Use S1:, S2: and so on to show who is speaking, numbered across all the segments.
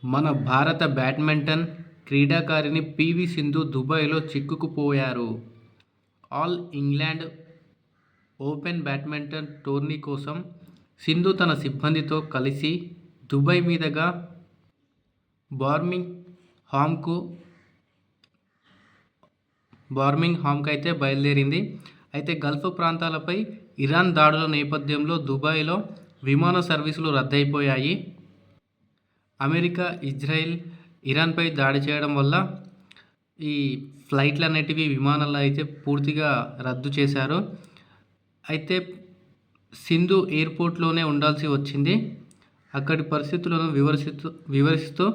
S1: మన భారత బ్యాడ్మింటన్ క్రీడాకారిణి పివి సింధు దుబాయ్లో చిక్కుకుపోయారు. All England Open badminton tourney కోసం సింధు తన సిబ్బందితో కలిసి దుబాయ్ మీదుగా బర్మింగ్ హామ్కు అయితే బయలుదేరింది. అయితే గల్ఫ్ ప్రాంతాలపై ఇరాన్ దాడుల నేపథ్యంలో దుబాయ్లో విమాన సర్వీసులు రద్దయిపోయాయి. అమెరికా, ఇజ్రాయెల్ ఇరాన్పై దాడి చేయడం వల్ల ఈ ఫ్లైట్లు అనేటివి విమానాలు అయితే పూర్తిగా రద్దు చేశారు. అయితే సింధు ఎయిర్పోర్ట్లోనే ఉండాల్సి వచ్చింది. అక్కడి పరిస్థితులను వివరిస్తూ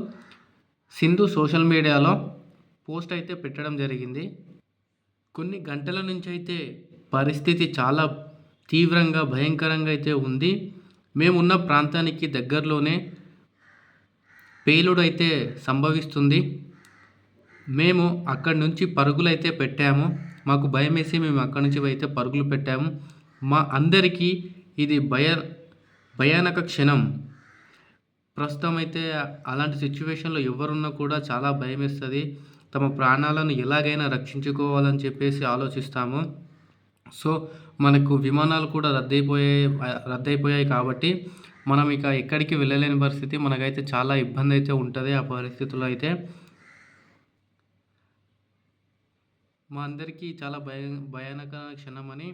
S1: సింధు సోషల్ మీడియాలో పోస్ట్ అయితే పెట్టడం జరిగింది. కొన్ని గంటల నుంచి అయితే పరిస్థితి చాలా తీవ్రంగా భయంకరంగా అయితే ఉంది. మేమున్న ప్రాంతానికి దగ్గరలోనే పేలుడు అయితే సంభవిస్తుంది. మేము అక్కడి నుంచి పరుగులైతే పెట్టాము. మాకు భయమేసి మేము అక్కడి నుంచి అయితే పరుగులు పెట్టాము. మా అందరికీ ఇది భయానక క్షణం. ప్రస్తుతం అయితే అలాంటి సిచ్యువేషన్లో ఎవరున్నా కూడా చాలా భయమేస్తుంది. తమ ప్రాణాలను ఎలాగైనా రక్షించుకోవాలని చెప్పేసి ఆలోచిస్తాము. సో మనకు విమానాలు కూడా రద్దయిపోయాయి కాబట్టి మనం ఇక ఎక్కడికి వెళ్ళలేని పరిస్థితి. మనకైతే చాలా ఇబ్బంది అయితే ఉంటుంది. ఆ పరిస్థితుల్లో అయితే మా అందరికీ చాలా భయానక క్షణం అని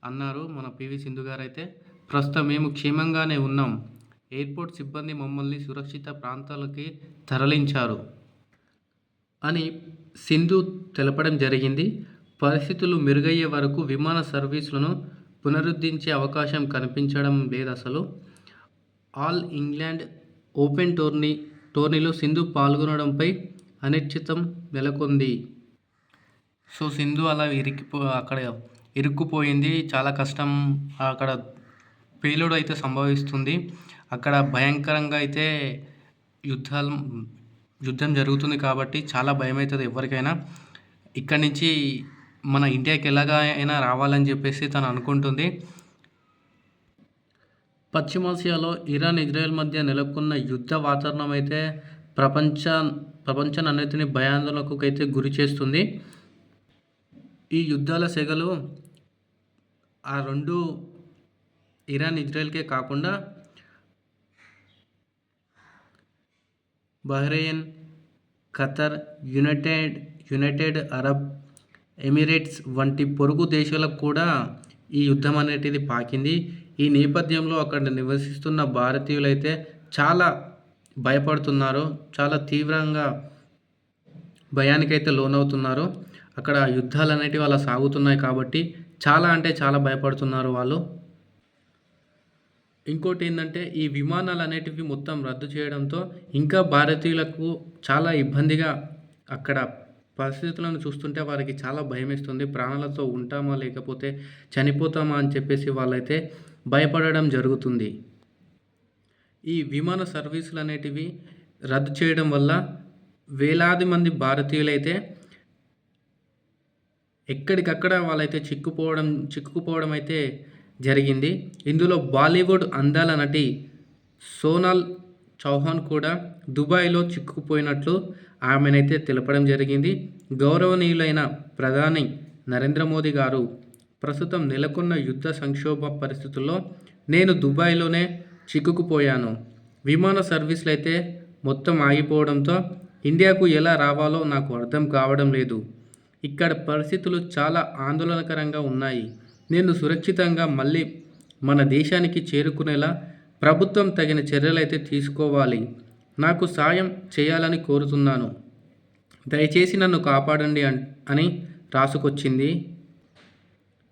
S1: అన్నారు మన పివి సింధు గారు. అయితే ప్రస్తుతం మేము క్షేమంగానే ఉన్నాం. ఎయిర్పోర్ట్ సిబ్బంది మమ్మల్ని సురక్షిత ప్రాంతాలకి తరలించారు అని సింధు తెలపడం జరిగింది. పరిస్థితులు మెరుగయ్యే వరకు విమాన సర్వీసులను పునరుద్ధరించే అవకాశం కనిపించడం లేదు. అసలు ఆల్ ఇంగ్లాండ్ ఓపెన్ టోర్నీలో సింధు పాల్గొనడంపై అనిశ్చితం నెలకొంది. సో సింధు అలా అక్కడ ఇరుక్కుపోయింది. చాలా కష్టం. అక్కడ పేలుడు అయితే సంభవిస్తుంది. అక్కడ భయంకరంగా అయితే యుద్ధం జరుగుతుంది కాబట్టి చాలా భయం అవుతుంది ఎవరికైనా. ఇక్కడి నుంచి మన ఇండియాకి ఎలాగైనా రావాలని చెప్పేసి తను అనుకుంటుంది. పశ్చిమాసియాలో ఇరాన్, ఇజ్రాయెల్ మధ్య నెలకొన్న యుద్ధ వాతావరణం అయితే ప్రపంచాన్నిటిని భయాందోళనకు అయితే గురి చేస్తుంది. ఈ యుద్ధాల సెగలు ఆ రెండు ఇరాన్, ఇజ్రాయెల్కే కాకుండా Bahrain, Qatar, United Arab Emirates వంటి పొరుగు దేశాలకు కూడా ఈ యుద్ధం అనేటిది పాకింది. ఈ నేపథ్యంలో అక్కడ నివసిస్తున్న భారతీయులు అయితే చాలా భయపడుతున్నారు. చాలా తీవ్రంగా భయానికైతే లోనవుతున్నారు. అక్కడ యుద్ధాలు అనేటివి అలా సాగుతున్నాయి కాబట్టి చాలా అంటే చాలా భయపడుతున్నారు వాళ్ళు. ఇంకోటి ఏంటంటే ఈ విమానాలు అనేటివి మొత్తం రద్దు చేయడంతో ఇంకా భారతీయులకు చాలా ఇబ్బందిగా, అక్కడ పరిస్థితులను చూస్తుంటే వారికి చాలా భయమేస్తుంది. ప్రాణాలతో ఉంటామా లేకపోతే చనిపోతామా అని చెప్పేసి వాళ్ళైతే భయపడడం జరుగుతుంది. ఈ విమాన సర్వీసులు అనేటివి రద్దు చేయడం వల్ల వేలాది మంది భారతీయులైతే ఎక్కడికక్కడ వాళ్ళైతే చిక్కుకుపోవడం అయితే జరిగింది. ఇందులో బాలీవుడ్ అందాల నటి సోనాల్ చౌహాన్ కూడా దుబాయ్లో చిక్కుకుపోయినట్లు ఆమెనైతే తెలపడం జరిగింది. గౌరవనీయులైన ప్రధాని నరేంద్ర మోదీ గారు, ప్రస్తుతం నెలకొన్న యుద్ధ సంక్షోభ పరిస్థితుల్లో నేను దుబాయ్లోనే చిక్కుకుపోయాను. విమాన సర్వీసులు అయితే మొత్తం ఆగిపోవడంతో ఇండియాకు ఎలా రావాలో నాకు అర్థం కావడం లేదు. ఇక్కడ పరిస్థితులు చాలా ఆందోళనకరంగా ఉన్నాయి. నేను సురక్షితంగా మళ్ళీ మన దేశానికి చేరుకునేలా ప్రభుత్వం తగిన చర్యలైతే తీసుకోవాలి. నాకు సాయం చేయాలని కోరుతున్నాను. దయచేసి నన్ను కాపాడండి అని రాసుకొచ్చింది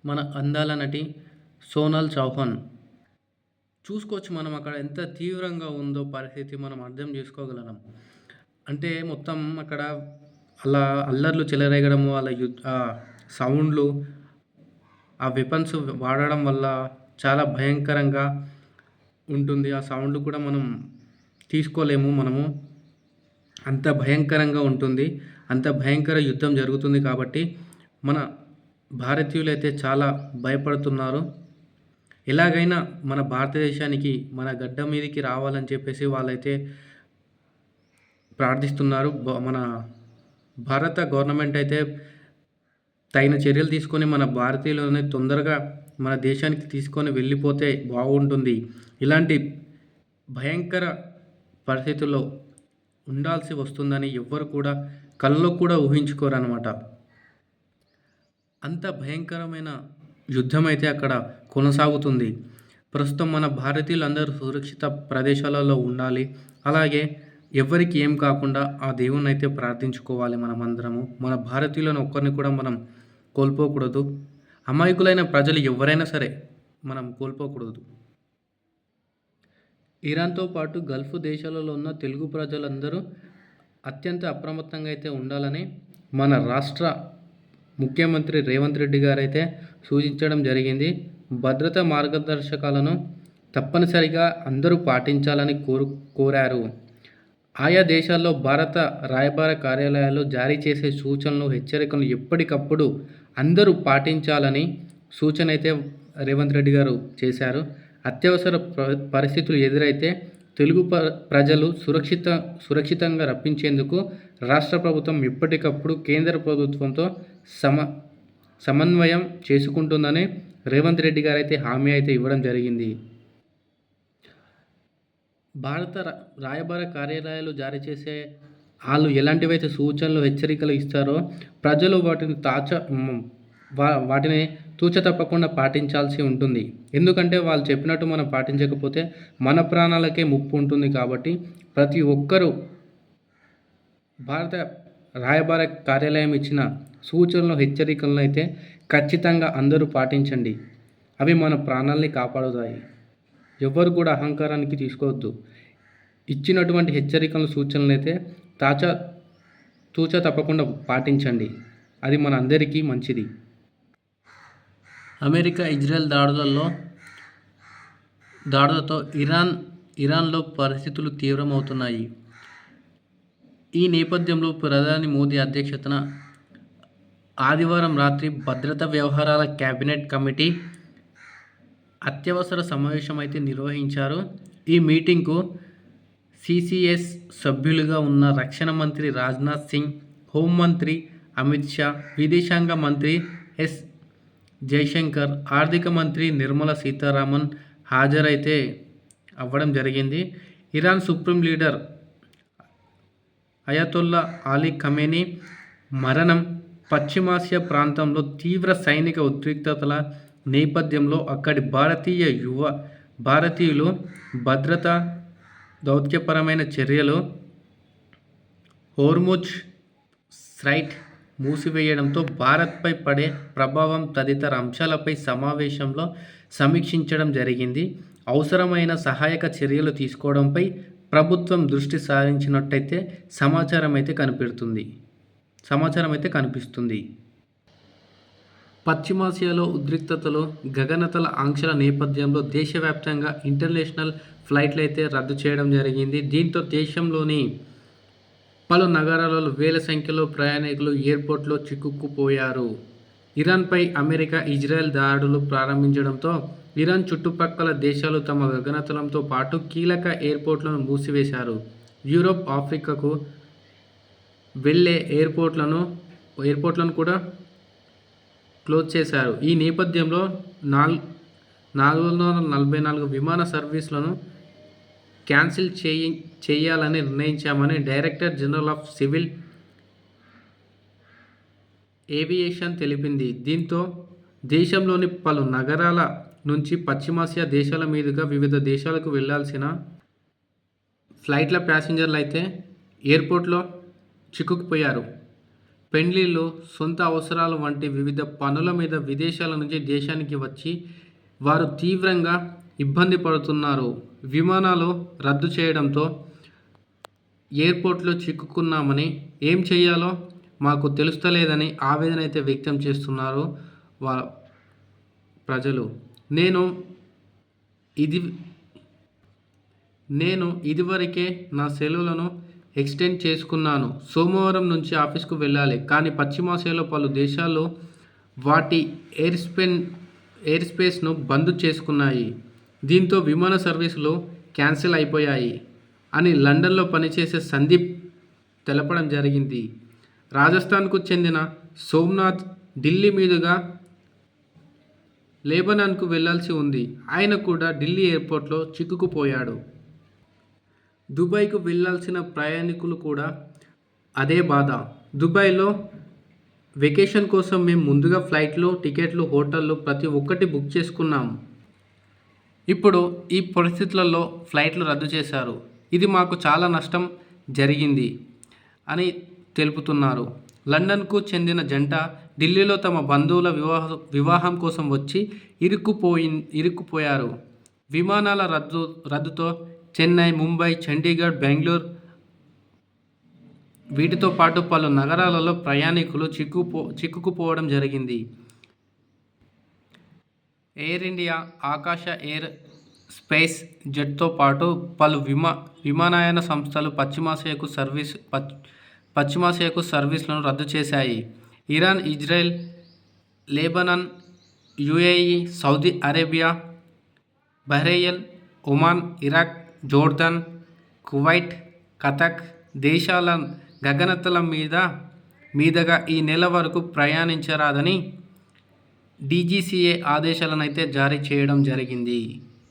S1: మన అందాల నటి సోనాల్ చౌహాన్. చూసుకోవచ్చు మనం అక్కడ ఎంత తీవ్రంగా ఉందో పరిస్థితి మనం అర్థం చేసుకోగలం. అంటే మొత్తం అక్కడ అలా అల్లర్లు చెలరేగడము, అలా సౌండ్లు, ఆ వెపన్స్ వాడడం వల్ల చాలా భయంకరంగా ఉంటుంది. ఆ సౌండ్ కూడా మనం తీసుకోలేము. అంత భయంకరంగా ఉంటుంది. అంత భయంకర యుద్ధం జరుగుతుంది కాబట్టి మన భారతీయులైతే చాలా భయపడుతున్నారు. ఎలాగైనా మన భారతదేశానికి, మన గడ్డ మీదకి రావాలని చెప్పేసి వాళ్ళైతే ప్రార్థిస్తున్నారు. మన భారత గవర్నమెంట్ అయితే తగిన చర్యలు తీసుకొని మన భారతీయులని తొందరగా మన దేశానికి తీసుకొని వెళ్ళిపోతే బాగుంటుంది. ఇలాంటి భయంకర పరిస్థితుల్లో ఉండాల్సి వస్తుందని ఎవ్వరు కూడా కల్లో కూడా ఊహించుకోరనమాట. అంత భయంకరమైన యుద్ధం అయితే అక్కడ కొనసాగుతుంది. ప్రస్తుతం మన భారతీయులందరూ సురక్షిత ప్రదేశాలలో ఉండాలి. అలాగే ఎవరికి ఏం కాకుండా ఆ దేవుణ్ణి అయితే ప్రార్థించుకోవాలి మనమందరము. మన భారతీయులను ఒక్కరిని కూడా మనం కోల్పోకూడదు. అమాయకులైన ప్రజలు ఎవరైనా సరే మనం కోల్పోకూడదు. ఇరాన్తో పాటు గల్ఫ్ దేశాలలో ఉన్న తెలుగు ప్రజలందరూ అత్యంత అప్రమత్తంగా అయితే ఉండాలని మన రాష్ట్ర ముఖ్యమంత్రి రేవంత్ రెడ్డి గారైతే సూచించడం జరిగింది. భద్రతా మార్గదర్శకాలను తప్పనిసరిగా అందరూ పాటించాలని కోరారు. ఆయా దేశాల్లో భారత రాయబార కార్యాలయాలు జారీ చేసే సూచనలు, హెచ్చరికలు ఎప్పటికప్పుడు అందరూ పాటించాలని సూచన అయితే రేవంత్ రెడ్డి గారు చేశారు. అత్యవసర పరిస్థితులు ఎదురైతే తెలుగు ప్రజలు సురక్షితంగా రప్పించేందుకు రాష్ట్ర ప్రభుత్వం ఎప్పటికప్పుడు కేంద్ర ప్రభుత్వంతో సమన్వయం చేసుకుంటుందని రేవంత్ రెడ్డి గారు అయితే హామీ అయితే ఇవ్వడం జరిగింది. భారత రాయబార కార్యాలయాలు జారీ చేసే వాళ్ళు ఎలాంటివైతే సూచనలు, హెచ్చరికలు ఇస్తారో ప్రజలు వాటిని తూచ తప్పకుండా పాటించాల్సి ఉంటుంది. ఎందుకంటే వాళ్ళు చెప్పినట్టు మనం పాటించకపోతే మన ప్రాణాలకే ముప్పు ఉంటుంది. కాబట్టి ప్రతి ఒక్కరూ భారత రాయబార కార్యాలయం ఇచ్చిన సూచనలు, హెచ్చరికలను అయితే ఖచ్చితంగా అందరూ పాటించండి. అవి మన ప్రాణాలని కాపాడుతాయి. ఎవరు కూడా అహంకారానికి తీసుకోవద్దు. ఇచ్చినటువంటి హెచ్చరికలు, సూచనలు అయితే తూచ తప్పకుండా పాటించండి. అది మన అందరికీ మంచిది. అమెరికా ఇజ్రాయెల్ దాడులతో ఇరాన్లో పరిస్థితులు తీవ్రమవుతున్నాయి. ఈ నేపథ్యంలో ప్రధాని మోదీ అధ్యక్షతన ఆదివారం రాత్రి భద్రతా వ్యవహారాల కేబినెట్ కమిటీ అత్యవసర సమావేశం అయితే నిర్వహించారు. ఈ మీటింగ్కు సిసిఎస్ సభ్యులుగా ఉన్న రక్షణ మంత్రి రాజ్నాథ్ సింగ్, హోంమంత్రి అమిత్ షా, విదేశాంగ మంత్రి ఎస్ జైశంకర్, ఆర్థిక మంత్రి నిర్మలా సీతారామన్ హాజరైతే అవ్వడం జరిగింది. Iran supreme leader Ayatollah Ali Khamenei మరణం, పశ్చిమాసియా ప్రాంతంలో తీవ్ర సైనిక ఉద్రిక్తతల నేపథ్యంలో అక్కడి భారతీయులు భద్రతా దౌత్యపరమైన చర్యలు, హోర్ముజ్ స్ట్రైట్ మూసివేయడంతో భారత్పై పడే ప్రభావం తదితర అంశాలపై సమావేశంలో సమీక్షించడం జరిగింది. అవసరమైన సహాయక చర్యలు తీసుకోవడంపై ప్రభుత్వం దృష్టి సారించినట్టయితే సమాచారం అయితే కనిపిస్తుంది. పశ్చిమాసియాలో ఉద్రిక్తతలు, గగనతల ఆంక్షల నేపథ్యంలో దేశవ్యాప్తంగా ఇంటర్నేషనల్ ఫ్లైట్లు అయితే రద్దు చేయడం జరిగింది. దీంతో దేశంలోని పలు నగరాలలో వేల సంఖ్యలో ప్రయాణికులు ఎయిర్పోర్ట్లో చిక్కుకుపోయారు. ఇరాన్పై అమెరికా, ఇజ్రాయెల్ దాడులు ప్రారంభించడంతో ఇరాన్ చుట్టుపక్కల దేశాలు తమ గగనతలంతో పాటు కీలక ఎయిర్పోర్ట్లను మూసివేశారు. యూరోప్, ఆఫ్రికాకు వెళ్ళే ఎయిర్పోర్ట్లను కూడా క్లోజ్ చేశారు. ఈ నేపథ్యంలో 444 విమాన సర్వీసులను క్యాన్సిల్ చేయాలని నిర్ణయించామని director general of civil aviation తెలిపింది. దీంతో దేశంలోని పలు నగరాల నుంచి పశ్చిమాసియా దేశాల మీదుగా వివిధ దేశాలకు వెళ్లాల్సిన ఫ్లైట్ల ప్యాసింజర్లు అయితే ఎయిర్పోర్ట్లో చిక్కుకుపోయారు. పెళ్లిళ్ళు, సొంత అవసరాలు వంటి వివిధ పనుల మీద విదేశాల నుంచి దేశానికి వచ్చి వారు తీవ్రంగా ఇబ్బంది పడుతున్నారు. విమానాలు రద్దు చేయడంతో ఎయిర్పోర్ట్లో చిక్కుకున్నామని, ఏం చేయాలో మాకు తెలుస్తలేదని ఆవేదన అయితే వ్యక్తం చేస్తున్నారు ప్రజలు. నేను ఇదివరకే నా సెలవులను ఎక్స్టెండ్ చేసుకున్నాను. సోమవారం నుంచి ఆఫీస్కు వెళ్ళాలి. కానీ పశ్చిమాసియాలో పలు దేశాలు వాటి ఎయిర్ స్పేస్ను బంద్ చేసుకున్నాయి. దీంతో విమాన సర్వీసులు క్యాన్సిల్ అయిపోయాయి అని లండన్లో పనిచేసే సందీప్ తెలపడం జరిగింది. రాజస్థాన్కు చెందిన సోమ్నాథ్ ఢిల్లీ మీదుగా లెబనాన్కు వెళ్లాల్సి ఉంది. ఆయన కూడా ఢిల్లీ ఎయిర్పోర్ట్లో చిక్కుకుపోయాడు. దుబాయ్కు వెళ్లాల్సిన ప్రయాణికులు కూడా అదే బాధ. దుబాయ్లో వెకేషన్ కోసం మేము ముందుగా ఫ్లైట్లు, టికెట్లు, హోటళ్ళు ప్రతి ఒక్కటి బుక్ చేసుకున్నాం. ఇప్పుడు ఈ పరిస్థితులలో ఫ్లైట్లు రద్దు చేశారు. ఇది మాకు చాలా నష్టం జరిగింది అని తెలుపుతున్నారు. లండన్కు చెందిన జంట ఢిల్లీలో తమ బంధువుల వివాహం కోసం వచ్చి ఇరుక్కుపోయారు. విమానాల రద్దుతో చెన్నై, ముంబై, చండీగఢ్, బెంగళూరు వీటితో పాటు పలు నగరాలలో ప్రయాణికులు చిక్కుకుపోవడం జరిగింది. ఎయిర్ ఇండియా, ఆకాశ ఎయిర్ స్పేస్ జెట్తో పాటు పలు విమానయాన సంస్థలు పశ్చిమాసియాకు సర్వీసులను రద్దు చేశాయి. Iran, Israel, Lebanon, UAE, Saudi Arabia, Bahrain, Oman, Iraq, Jordan, Kuwait, Qatar దేశాల గగనతల మీదుగా ఈ నెల వరకు ప్రయాణించరాదని డీజీసీఏ ఆదేశాలనైతే జారీ చేయడం జరిగింది.